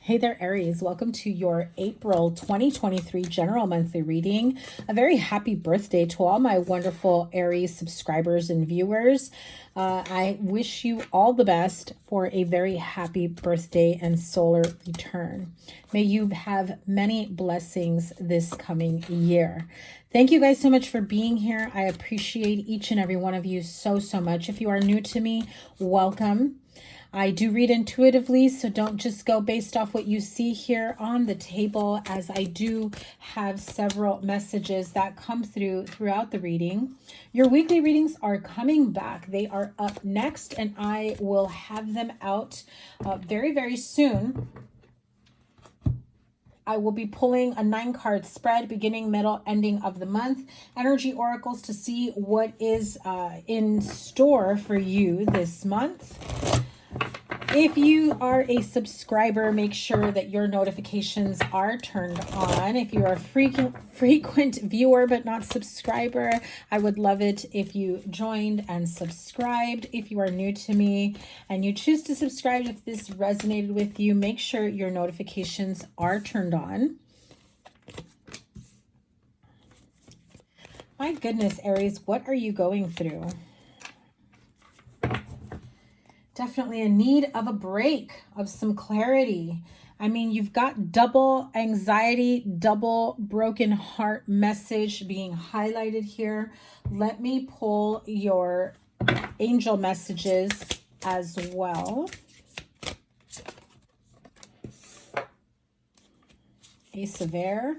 Hey there, Aries. Welcome to your April 2023 general monthly reading. A very happy birthday to all my wonderful Aries subscribers and viewers. I wish you all the best for a very happy birthday and solar return. May you have many blessings this coming year. Thank you guys so much for being here. I appreciate each and every one of you so much. If you are new to me, welcome. I do read intuitively, so don't just go based off what you see here on the table, as I do have several messages that come throughout the reading. Your weekly readings are coming back. They are up next, and I will have them out very soon. I will be pulling a 9-card spread, beginning, middle, ending of the month. Energy oracles to see what is in store for you this month. If you are a subscriber, make sure that your notifications are turned on. If you are a frequent viewer but not subscriber, I would love it if you joined and subscribed. If you are new to me and you choose to subscribe, if this resonated with you, make sure your notifications are turned on. My goodness, Aries, what are you going through? Definitely a need of a break, of some clarity. I mean, you've got double anxiety, double broken heart message being highlighted here. Let me pull your angel messages as well. Ace of Air,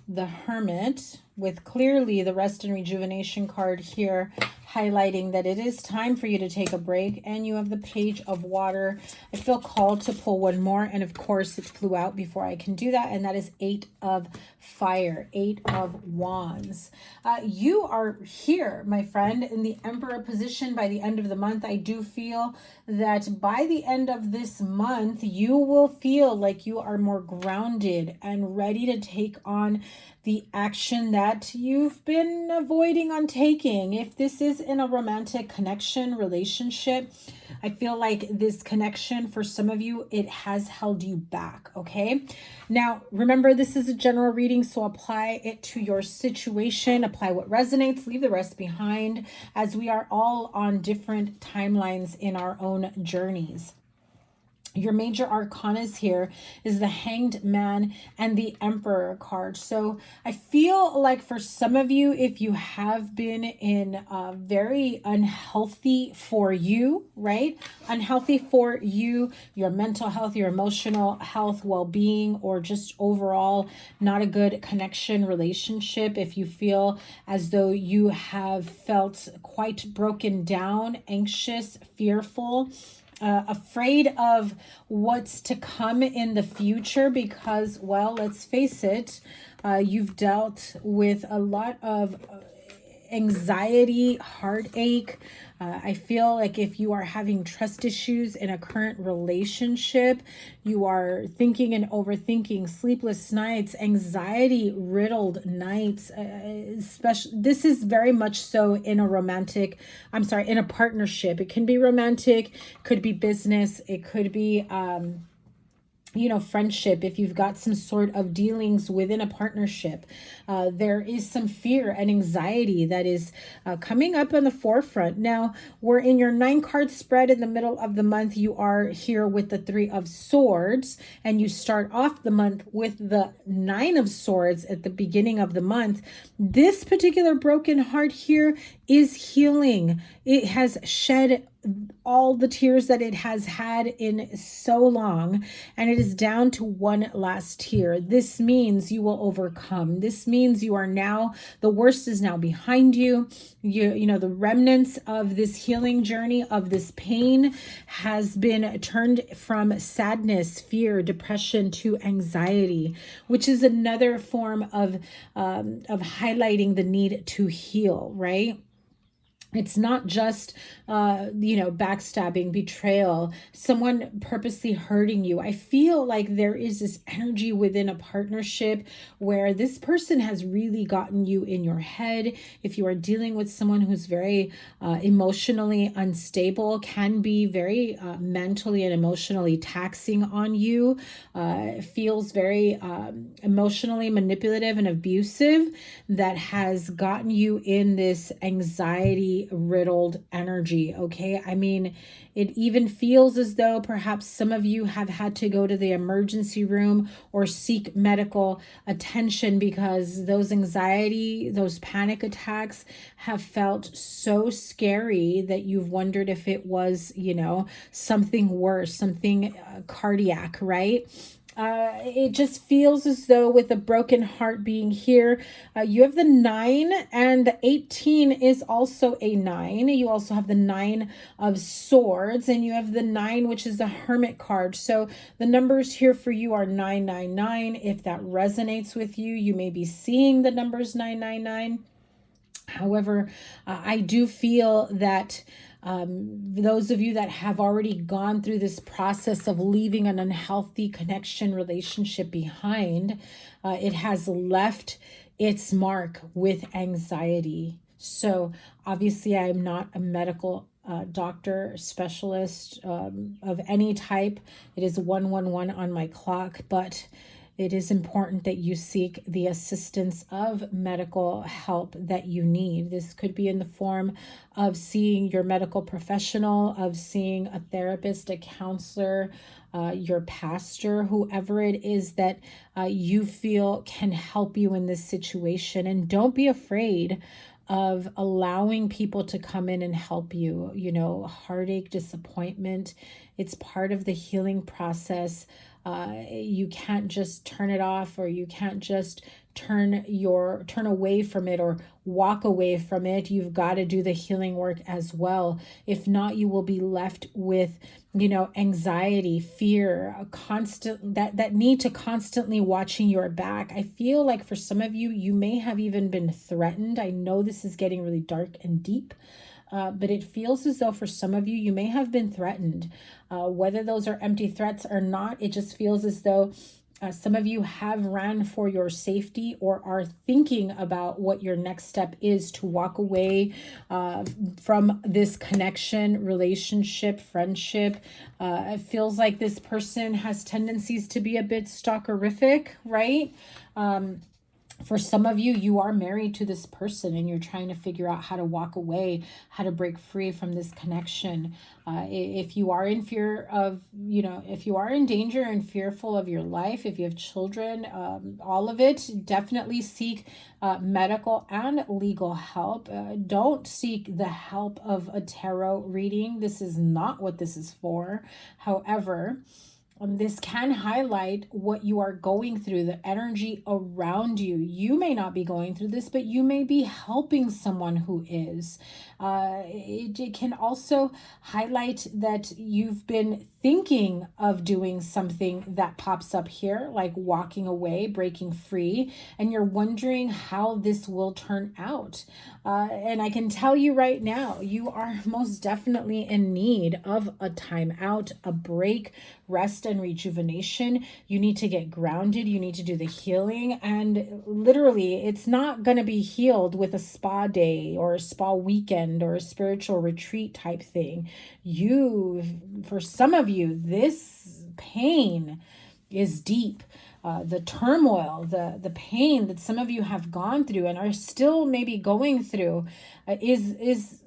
the Hermit, with clearly the Rest and Rejuvenation card here, highlighting that it is time for you to take a break. And you have the Page of Water. I feel called to pull one more, and of course it flew out before I can do that, and that is 8 of Fire, 8 of Wands. You are here, my friend, in the Emperor position by the end of the month. I do feel that by the end of this month, you will feel like you are more grounded and ready to take on the action that you've been avoiding on taking. If this is in a romantic connection, relationship, I feel like this connection, for some of you, it has held you back, okay? Now, remember, this is a general reading, so apply it to your situation, apply what resonates, leave the rest behind, as we are all on different timelines in our own journeys. Your major arcanas here is the Hanged Man and the Emperor card. So I feel like for some of you, if you have been in very unhealthy for you, right? Unhealthy for you, your mental health, your emotional health, well-being, or just overall not a good connection, relationship. If you feel as though you have felt quite broken down, anxious, fearful, afraid of what's to come in the future, because, well, let's face it, you've dealt with a lot of anxiety, heartache. I feel like if you are having trust issues in a current relationship, you are thinking and overthinking, sleepless nights, anxiety riddled nights, especially this is very much so in a in a partnership. It can be romantic, could be business, it could be friendship. If you've got some sort of dealings within a partnership, there is some fear and anxiety that is coming up on the forefront. Now, we're in your 9-card spread in the middle of the month. You are here with the 3 of Swords, and you start off the month with the 9 of Swords at the beginning of the month. This particular broken heart here is healing. It has shed all the tears that it has had in so long, and it is down to one last tear. This means you will overcome. This means you are now, the worst is now behind you. You know, the remnants of this healing journey, of this pain, has been turned from sadness, fear, depression to anxiety, which is another form of highlighting the need to heal, right? It's not just, backstabbing, betrayal, someone purposely hurting you. I feel like there is this energy within a partnership where this person has really gotten you in your head. If you are dealing with someone who's very emotionally unstable, can be very mentally and emotionally taxing on you, feels very emotionally manipulative and abusive, that has gotten you in this anxiety riddled energy. Okay, I mean, it even feels as though perhaps some of you have had to go to the emergency room or seek medical attention because those anxiety, those panic attacks have felt so scary that you've wondered if it was, something worse, something cardiac, right? It just feels as though with a broken heart being here, you have the 9, and the 18 is also a 9. You also have the 9 of swords, and you have the 9, which is the hermit card. So the numbers here for you are 999. If that resonates with you, you may be seeing the numbers 999. However, I do feel that those of you that have already gone through this process of leaving an unhealthy connection relationship behind, it has left its mark with anxiety. So obviously I'm not a medical doctor, specialist of any type. It is 111 on my clock, but it is important that you seek the assistance of medical help that you need. This could be in the form of seeing your medical professional, of seeing a therapist, a counselor, your pastor, whoever it is that you feel can help you in this situation. And don't be afraid of allowing people to come in and help you. Heartache, disappointment, it's part of the healing process. You can't just turn it off, or you can't just turn away from it or walk away from it. You've got to do the healing work as well. If not, you will be left with, anxiety, fear, a constant that need to constantly watching your back. I feel like for some of you, you may have even been threatened. I know this is getting really dark and deep. But it feels as though for some of you, you may have been threatened. Whether those are empty threats or not, it just feels as though some of you have ran for your safety or are thinking about what your next step is to walk away from this connection, relationship, friendship. It feels like this person has tendencies to be a bit stalkerific, right? For some of you, you are married to this person and you're trying to figure out how to walk away, how to break free from this connection. If you are in fear of, if you are in danger and fearful of your life, if you have children, all of it, definitely seek medical and legal help. Don't seek the help of a tarot reading. This is not what this is for. However, this can highlight what you are going through, the energy around you. You may not be going through this, but you may be helping someone who is. It can also highlight that you've been thinking of doing something that pops up here, like walking away, breaking free, and you're wondering how this will turn out. And I can tell you right now, you are most definitely in need of a time out, a break, rest and rejuvenation. You need to get grounded. You need to do the healing. And literally, it's not going to be healed with a spa day or a spa weekend or a spiritual retreat type thing. For some of you, this pain is deep. The turmoil, the pain that some of you have gone through and are still maybe going through is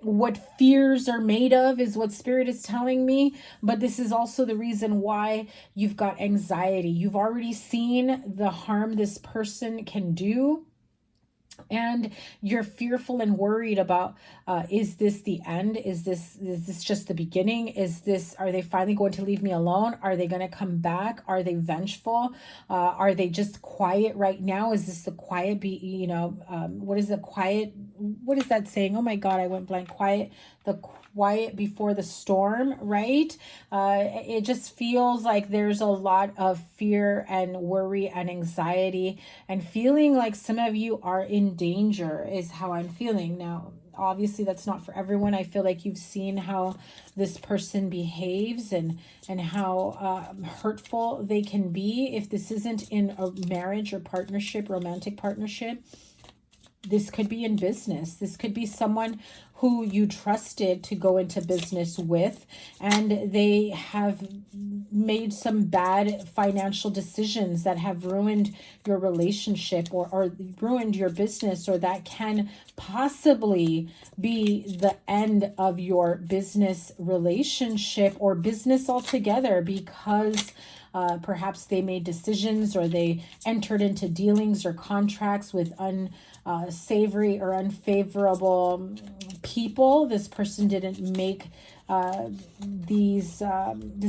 what fears are made of, is what Spirit is telling me. But this is also the reason why you've got anxiety. You've already seen the harm this person can do, and you're fearful and worried about, is this the end? Is this just the beginning? Are they finally going to leave me alone? Are they going to come back? Are they vengeful? Are they just quiet right now? Is this the quiet what is the quiet? What is that saying? Oh my God, I went blank. The quiet before the storm, right? It just feels like there's a lot of fear and worry and anxiety and feeling like some of you are in danger is how I'm feeling. Now, obviously that's not for everyone. I feel like you've seen how this person behaves and how hurtful they can be. If this isn't in a marriage or partnership, romantic partnership, this could be in business. This could be someone who you trusted to go into business with, and they have made some bad financial decisions that have ruined your relationship or ruined your business, or that can possibly be the end of your business relationship or business altogether, because perhaps they made decisions or they entered into dealings or contracts with unsavory or unfavorable people. This person didn't make this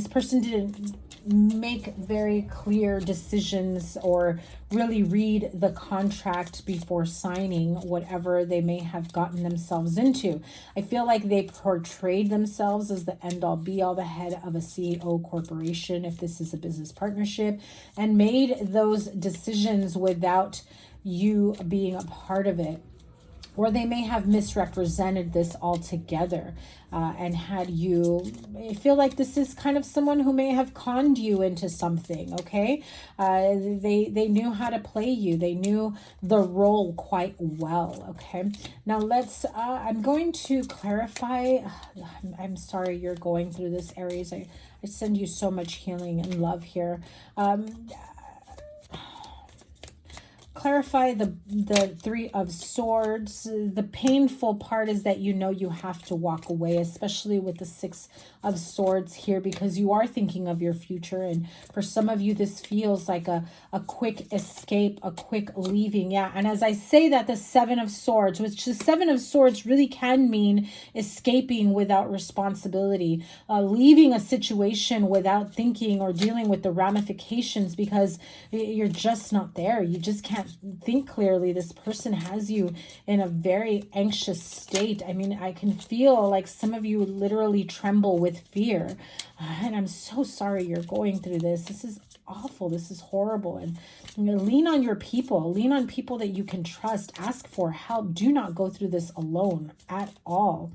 person didn't make very clear decisions or really read the contract before signing whatever they may have gotten themselves into. I feel like they portrayed themselves as the end all be all, the head of a CEO corporation, if this is a business partnership, and made those decisions without you being a part of it. Or they may have misrepresented this altogether and had you. I feel like this is kind of someone who may have conned you into something, okay? They knew how to play you. They knew the role quite well, okay? Now let's, I'm going to clarify. I'm sorry you're going through this, Aries. I send you so much healing and love here. Clarify the Three of Swords. The painful part is that you know you have to walk away, especially with the Six of Swords here, because you are thinking of your future. And for some of you, this feels like a quick escape, a quick leaving. Yeah. And as I say that, the Seven of Swords, which the Seven of Swords really can mean escaping without responsibility, leaving a situation without thinking or dealing with the ramifications, because you're just not there. You just can't think clearly. This person has you in a very anxious state. I mean, I can feel like some of you literally tremble with fear. And I'm so sorry you're going through this. This is awful. This is horrible. And lean on your people. Lean on people that you can trust. Ask for help. Do not go through this alone at all.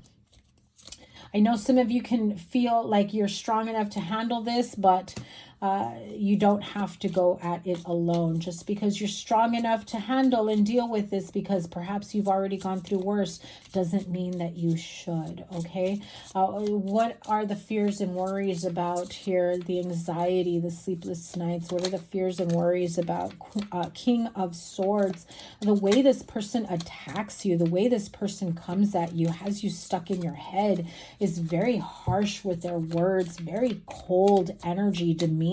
I know some of you can feel like you're strong enough to handle this, but you don't have to go at it alone. Just because you're strong enough to handle and deal with this, because perhaps you've already gone through worse, doesn't mean that you should, okay? What are the fears and worries about here? The anxiety, the sleepless nights. What are the fears and worries about? King of Swords. The way this person attacks you, the way this person comes at you, has you stuck in your head, is very harsh with their words, very cold energy, demeanor.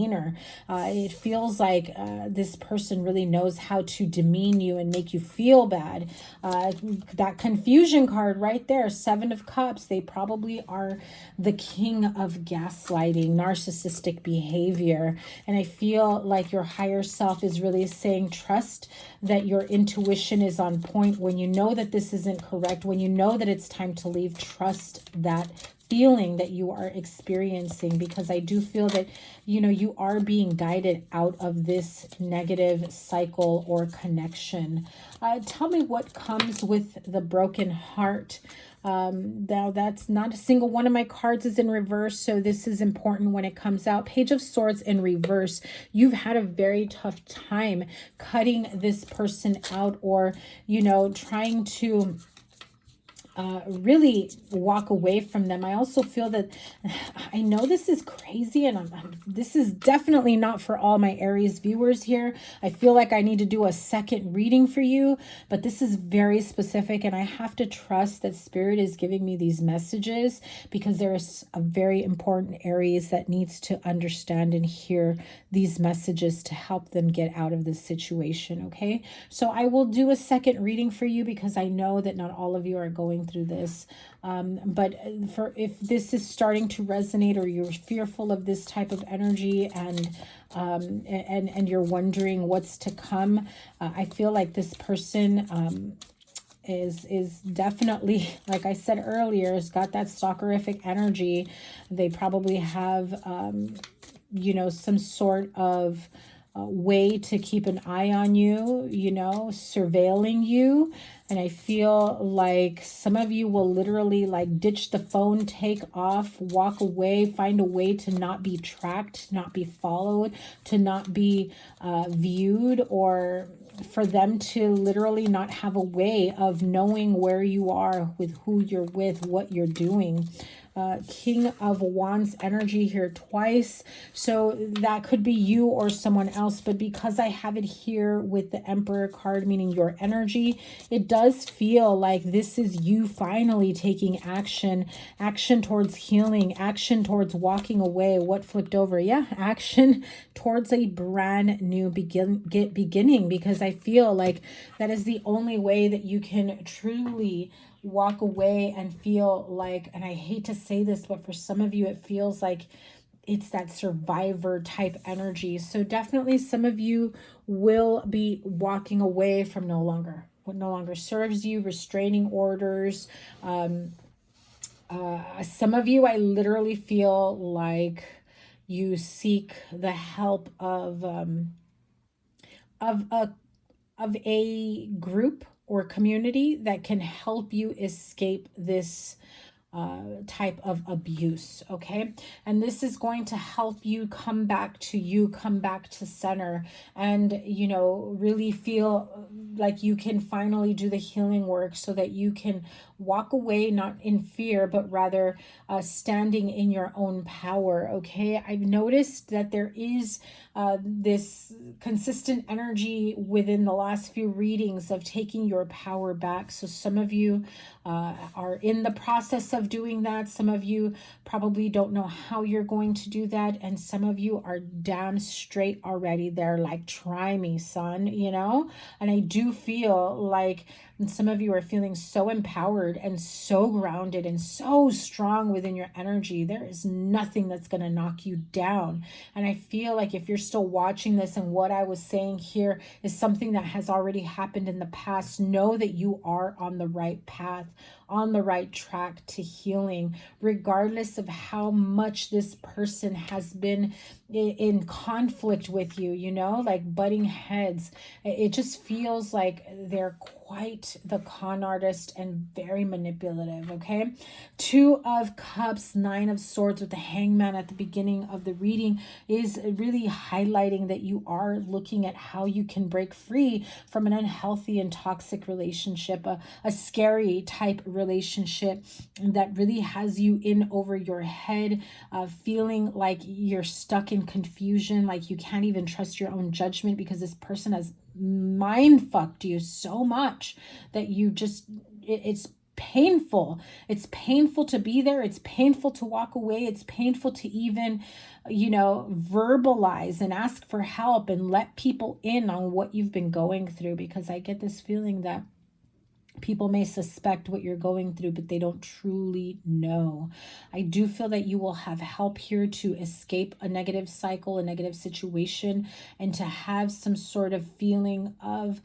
It feels like this person really knows how to demean you and make you feel bad. That confusion card right there, Seven of Cups, they probably are the king of gaslighting, narcissistic behavior. And I feel like your higher self is really saying, trust that your intuition is on point. When you know that this isn't correct, when you know that it's time to leave, trust that feeling that you are experiencing, because I do feel that, you know, you are being guided out of this negative cycle or connection. Tell me what comes with the broken heart. Now that's not a single one of my cards is in reverse, so this is important when it comes out. Page of Swords in reverse. You've had a very tough time cutting this person out, or, you know, trying to really walk away from them. I also feel that, I know this is crazy, and this is definitely not for all my Aries viewers here. I feel like I need to do a second reading for you, but this is very specific, and I have to trust that Spirit is giving me these messages, because there is a very important Aries that needs to understand and hear these messages to help them get out of this situation, okay? So I will do a second reading for you, because I know that not all of you are going through this, but for if this is starting to resonate, or you're fearful of this type of energy, and you're wondering what's to come, I feel like this person is definitely, like I said earlier, has got that stalkerific energy. They probably have you know, some sort of way to keep an eye on you, you know, surveilling you. And I feel like some of you will literally like ditch the phone, take off, walk away, find a way to not be tracked, not be followed, to not be viewed, or for them to literally not have a way of knowing where you are, with who you're with, what you're doing. King of Wands energy here twice. So that could be you or someone else. But because I have it here with the Emperor card, meaning your energy, it does feel like this is you finally taking action. Action towards healing. Action towards walking away. What flipped over? Yeah, action towards a brand new beginning. Because I feel like that is the only way that you can truly walk away and feel like, and I hate to say this, but for some of you, it feels like it's that survivor type energy. So definitely some of you will be walking away from what no longer serves you, restraining orders. Some of you, I literally feel like you seek the help of a group or community that can help you escape this type of abuse, okay? And this is going to help you come back to center, and, you know, really feel like you can finally do the healing work so that you can walk away, not in fear, but rather standing in your own power, okay? I've noticed that there is this consistent energy within the last few readings of taking your power back. So some of you are in the process of doing that. Some of you probably don't know how you're going to do that. And some of you are damn straight already there, like, try me, son, you know? And I do feel like some of you are feeling so empowered and so grounded and so strong within your energy. There is nothing that's going to knock you down. And I feel like if you're still watching this and what I was saying here is something that has already happened in the past, know that you are on the right path, on the right track to healing, regardless of how much this person has been in conflict with you, you know, like butting heads. It just feels like they're quite the con artist and very manipulative, okay? Two of Cups, Nine of Swords with the Hangman at the beginning of the reading is really highlighting that you are looking at how you can break free from an unhealthy and toxic relationship, a scary type relationship that really has you in over your head, feeling like you're stuck in confusion, like you can't even trust your own judgment because this person has mind fucked you so much that you just, it's painful. It's painful to be there. It's painful to walk away. It's painful to even, you know, verbalize and ask for help and let people in on what you've been going through, because I get this feeling that people may suspect what you're going through, but they don't truly know. I do feel that you will have help here to escape a negative cycle, a negative situation, and to have some sort of feeling of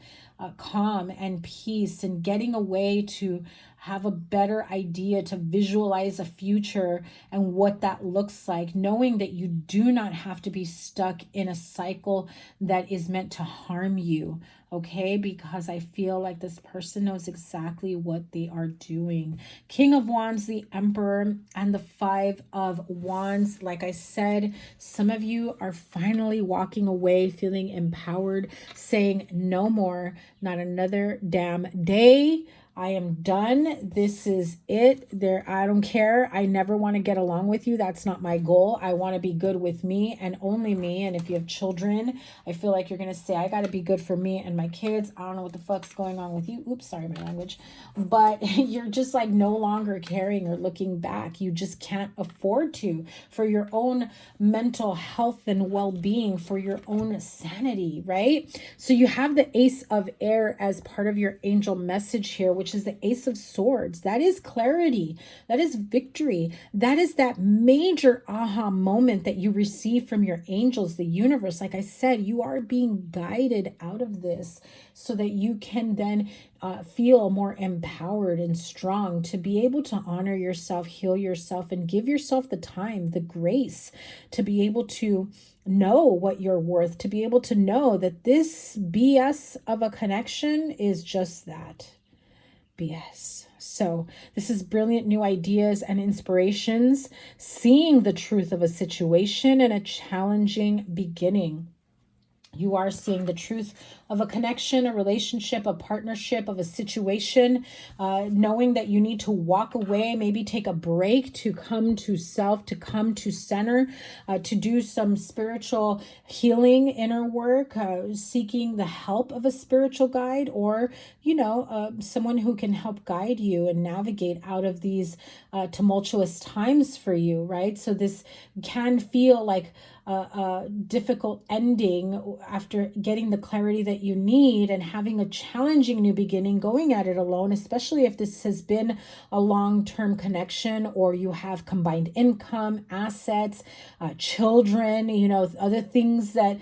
calm and peace, and getting away to have a better idea, to visualize a future and what that looks like, knowing that you do not have to be stuck in a cycle that is meant to harm you, okay? Because I feel like this person knows exactly what they are doing. King of Wands, the Emperor, and the Five of Wands. Like I said, some of you are finally walking away, feeling empowered, saying no more, not another damn day. I am done. This is it. I don't care. I never want to get along with you. That's not my goal. I want to be good with me and only me. And if you have children, I feel like you're going to say, I got to be good for me and my kids. I don't know what the fuck's going on with you. Oops, sorry, my language. But you're just like no longer caring or looking back. You just can't afford to, for your own mental health and well-being, for your own sanity, right? So you have the Ace of Air as part of your angel message here, which is the Ace of Swords. That is clarity. That is victory. That is that major aha moment that you receive from your angels, the universe. Like I said, you are being guided out of this so that you can then feel more empowered and strong to be able to honor yourself, heal yourself, and give yourself the time, the grace to be able to know what you're worth, to be able to know that this BS of a connection is just that, BS. So this is brilliant new ideas and inspirations, seeing the truth of a situation and a challenging beginning. You are seeing the truth of a connection, a relationship, a partnership, of a situation, knowing that you need to walk away, maybe take a break to come to self, to come to center, to do some spiritual healing, inner work, seeking the help of a spiritual guide, or, you know, someone who can help guide you and navigate out of these tumultuous times for you, right? So this can feel like a difficult ending after getting the clarity that you need and having a challenging new beginning, going at it alone, especially if this has been a long-term connection, or you have combined income, assets, children, you know, other things that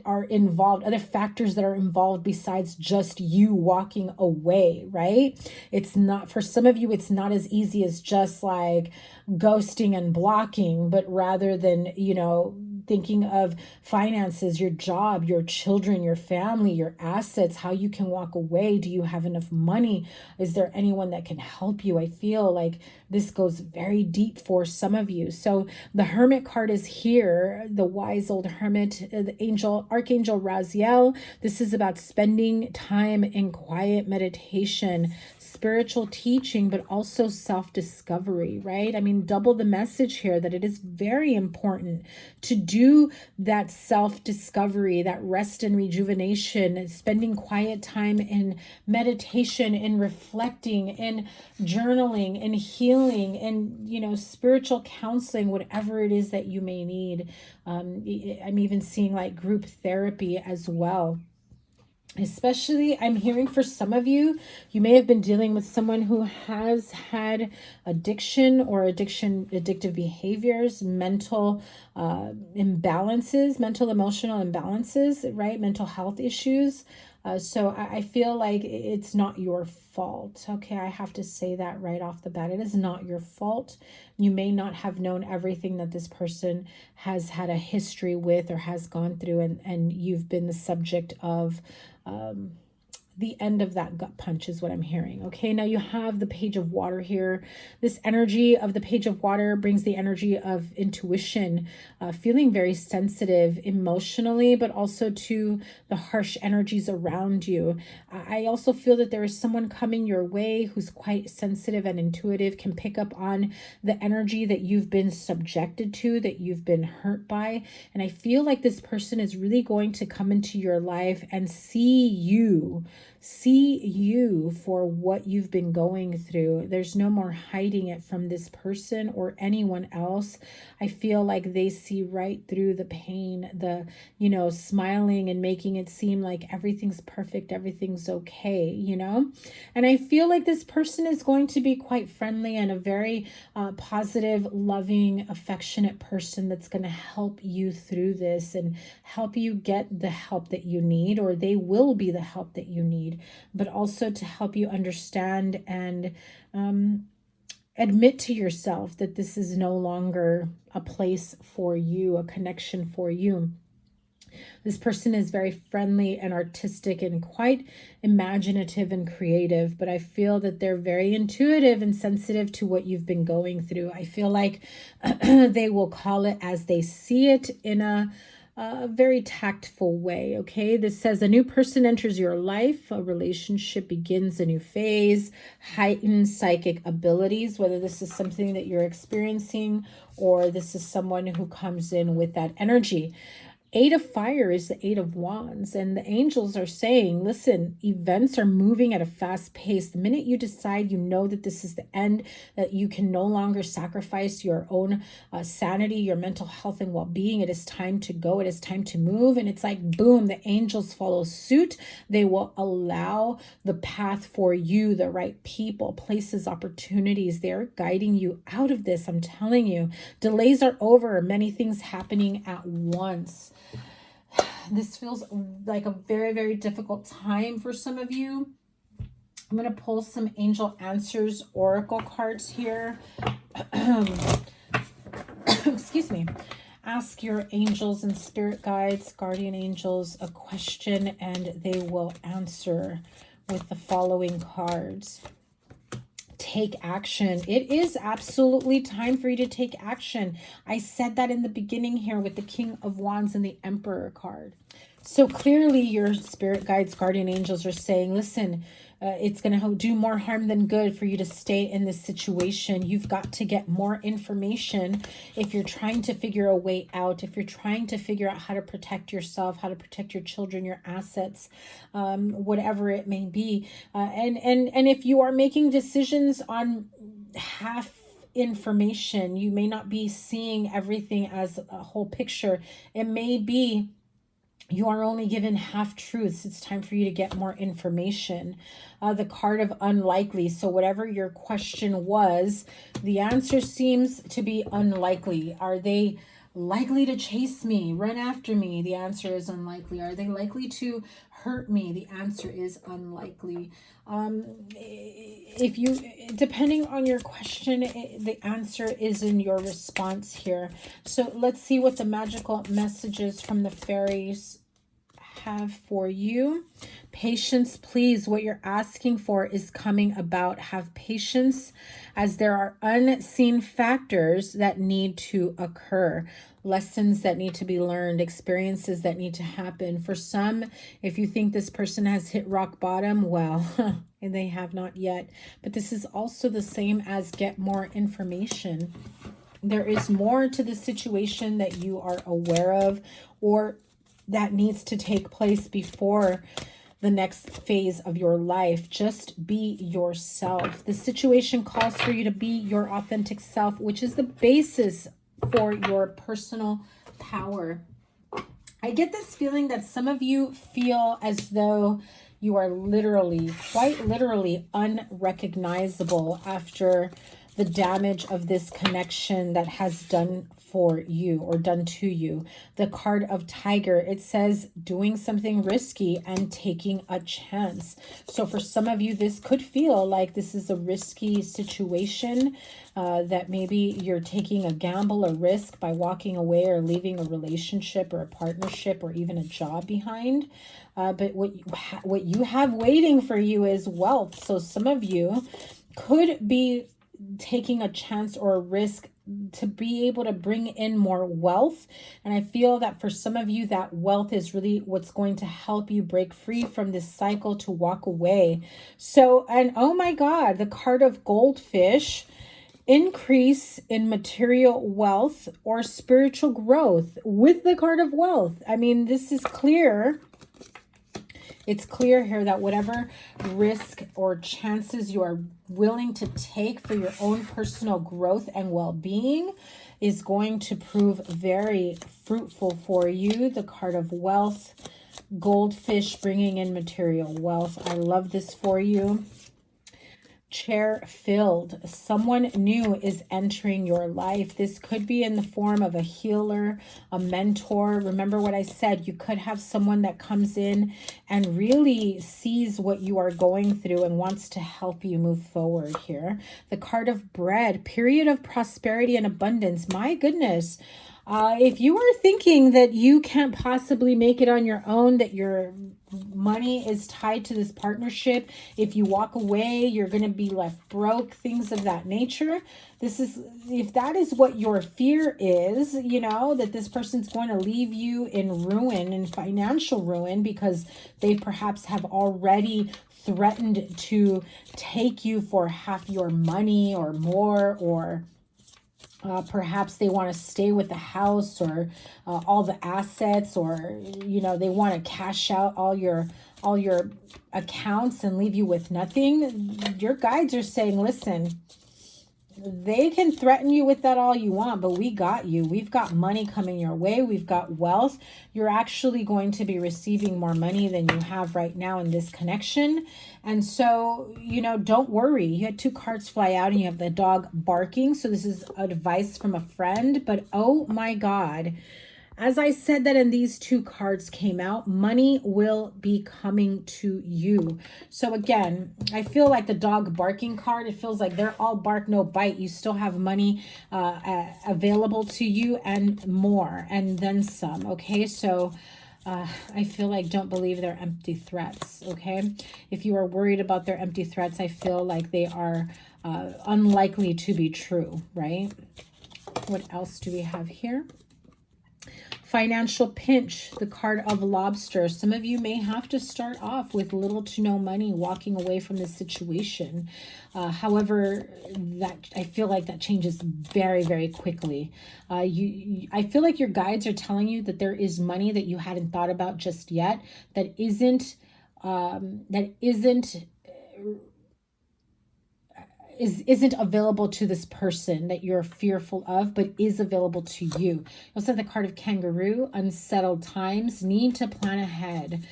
are involved, other factors that are involved besides just you walking away, right? It's not, for some of you, it's not as easy as just like ghosting and blocking, but rather than, you know, thinking of finances, your job, your children, your family, your assets, how you can walk away. Do you have enough money? Is there anyone that can help you? I feel like this goes very deep for some of you. So the Hermit card is here, the wise old hermit, the Archangel Raziel. This is about spending time in quiet meditation, spiritual teaching, but also self-discovery, right? I mean, double the message here that it is very important to do that self-discovery, that rest and rejuvenation, spending quiet time in meditation, in reflecting, in journaling, in healing, in, you know, spiritual counseling, whatever it is that you may need. I'm even seeing like group therapy as well. Especially, I'm hearing for some of you, you may have been dealing with someone who has had addiction or addictive behaviors, mental imbalances, mental emotional imbalances, right? Mental health issues. So I feel like it's not your fault. Okay, I have to say that right off the bat. It is not your fault. You may not have known everything that this person has had a history with or has gone through, and you've been the subject of the end of that gut punch is what I'm hearing. Okay, now you have the Page of Water here. This energy of the Page of Water brings the energy of intuition, feeling very sensitive emotionally, but also to the harsh energies around you. I also feel that there is someone coming your way who's quite sensitive and intuitive, can pick up on the energy that you've been subjected to, that you've been hurt by. And I feel like this person is really going to come into your life and see you for what you've been going through. There's no more hiding it from this person or anyone else. I feel like they see right through the pain, the, you know, smiling and making it seem like everything's perfect, everything's okay, you know? And I feel like this person is going to be quite friendly and a very positive, loving, affectionate person that's going to help you through this and help you get the help that you need, or they will be the help that you need, but also to help you understand and admit to yourself that this is no longer a place for you, a connection for you. This person is very friendly and artistic and quite imaginative and creative, but I feel that they're very intuitive and sensitive to what you've been going through. I feel like they will call it as they see it in a very tactful way. Okay, this says a new person enters your life, a relationship begins a new phase, heightened psychic abilities, whether this is something that you're experiencing or this is someone who comes in with that energy. Eight of Fire is the Eight of Wands, and the angels are saying, listen, events are moving at a fast pace. The minute you decide, you know that this is the end, that you can no longer sacrifice your own sanity, your mental health and well-being. It is time to go. It is time to move. And it's like, boom, the angels follow suit. They will allow the path for you, the right people, places, opportunities. They're guiding you out of this. I'm telling you, delays are over. Many things happening at once. This feels like a very, very difficult time for some of you. I'm going to pull some Angel Answers Oracle cards here. Excuse me. ask your angels and spirit guides, guardian angels, a question, and they will answer with the following cards. Take action. It is absolutely time for you to take action. I said that in the beginning here with the King of Wands and the Emperor card. So clearly your spirit guides, guardian angels are saying, listen, it's going to do more harm than good for you to stay in this situation. You've got to get more information if you're trying to figure a way out, if you're trying to figure out how to protect yourself, how to protect your children, your assets, whatever it may be. And if you are making decisions on half information, you may not be seeing everything as a whole picture. It may be you are only given half truths. It's time for you to get more information. The card of unlikely. So whatever your question was, the answer seems to be unlikely. Are they likely to chase me, run after me? The answer is unlikely. Are they likely to hurt me? The answer is unlikely. If you, depending on your question, the answer is in your response here. So let's see what the magical messages from the fairies have for you. Patience, please. What you're asking for is coming about. Have patience, as there are unseen factors that need to occur, lessons that need to be learned, experiences that need to happen. For some, if you think this person has hit rock bottom, well, and they have not yet. But this is also the same as get more information. There is more to the situation that you are aware of, or that needs to take place before the next phase of your life. Just be yourself. The situation calls for you to be your authentic self, which is the basis for your personal power. I get this feeling that some of you feel as though you are literally, quite literally unrecognizable after the damage of this connection that has done for you or done to you. The card of Tiger, it says doing something risky and taking a chance. So for some of you, this could feel like this is a risky situation, that maybe you're taking a gamble, a risk by walking away or leaving a relationship or a partnership or even a job behind. But what you have waiting for you is wealth. So some of you could be taking a chance or a risk to be able to bring in more wealth. And I feel that for some of you, that wealth is really what's going to help you break free from this cycle to walk away. So, and oh my God, the card of Goldfish, increase in material wealth or spiritual growth with the card of wealth. I mean, this is clear. It's clear here that whatever risk or chances you are willing to take for your own personal growth and well-being is going to prove very fruitful for you. The card of wealth, Goldfish, bringing in material wealth. I love this for you. Chair filled. Someone new is entering your life. This could be in the form of a healer, a mentor. Remember what I said, you could have someone that comes in and really sees what you are going through and wants to help you move forward here. The card of bread, period of prosperity and abundance. My goodness. If you are thinking that you can't possibly make it on your own, that your money is tied to this partnership, if you walk away, you're going to be left broke, things of that nature. This is, if that is what your fear is, you know, that this person's going to leave you in ruin, in financial ruin, because they perhaps have already threatened to take you for half your money or more, or perhaps they want to stay with the house or all the assets, or, you know, they want to cash out all your accounts and leave you with nothing. Your guides are saying, listen, they can threaten you with that all you want, but we got you. We've got money coming your way. We've got wealth. You're actually going to be receiving more money than you have right now in this connection. And so, you know, don't worry. You had two cards fly out and you have the dog barking. So this is advice from a friend, but oh my God. as I said that in these two cards came out, money will be coming to you. So again, I feel like the dog barking card, it feels like they're all bark, no bite. You still have money available to you and more, and then some, okay? So I feel like don't believe their empty threats, okay? If you are worried about their empty threats, I feel like they are unlikely to be true, right? What else do we have here? Financial pinch, the card of lobster. Some of you may have to start off with little to no money, walking away from the situation. However, that I feel like that changes very, very quickly. I feel like your guides are telling you that there is money that you hadn't thought about just yet that isn't available to this person that you're fearful of, but is available to you. You also have the card of kangaroo, unsettled times, need to plan ahead.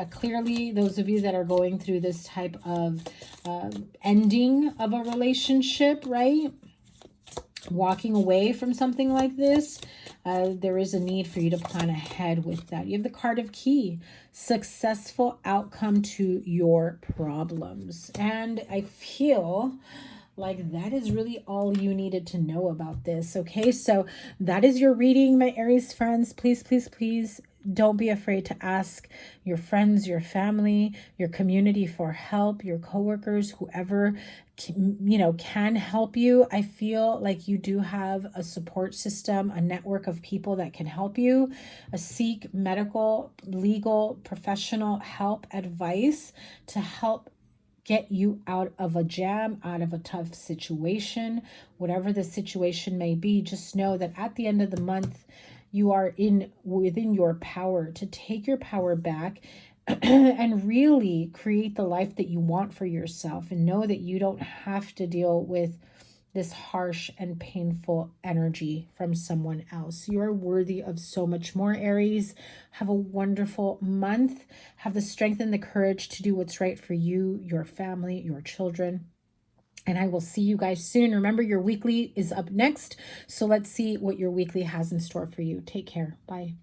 Clearly, those of you that are going through this type of ending of a relationship, right? Walking away from something like this, there is a need for you to plan ahead with that. You have the card of key, successful outcome to your problems. And I feel like that is really all you needed to know about this. Okay, so that is your reading, my Aries friends. Please, please, please don't be afraid to ask your friends, your family, your community for help, your coworkers, whoever can help you. I feel like you do have a support system, a network of people that can help you. Seek medical, legal, professional help, advice to help get you out of a jam, out of a tough situation, whatever the situation may be. Just know that at the end of the month, you are within your power to take your power back and really create the life that you want for yourself, and know that you don't have to deal with this harsh and painful energy from someone else. You are worthy of so much more, Aries. Have a wonderful month. Have the strength and the courage to do what's right for you, your family, your children. And I will see you guys soon. Remember, your weekly is up next. So let's see what your weekly has in store for you. Take care. Bye.